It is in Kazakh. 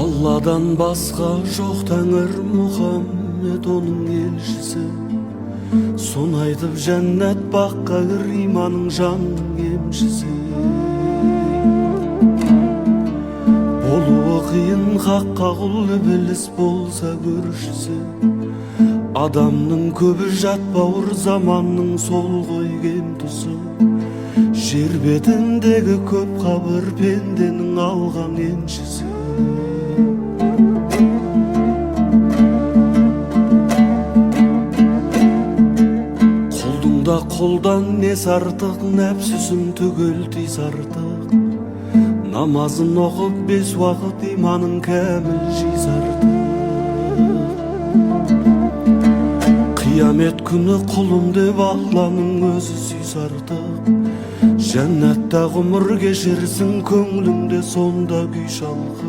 Алладан басқа жоқ тәңір Мұхаммед оның елшісі. Соны айтып жәннат баққа кір, иманың жанның емшісі. Болуы қиын хаққа құл, біліс болса көршісі. Адамның көбі жат бауыр, заманның сол ғой кем тұсы. Жер бетіндегі көп қабір, пенденің алған еншісі. Құлдың да құлдан несі артық, нәпсісін түгел тиз артық. Намазын оқып 5 уақыт, иманың кәміл жиз артық. Қиямет күні құлым деп Алланың өзі сүйс артық. Жәннатта ғұмыр кешерсің, көңліңде сонда күй шалқы.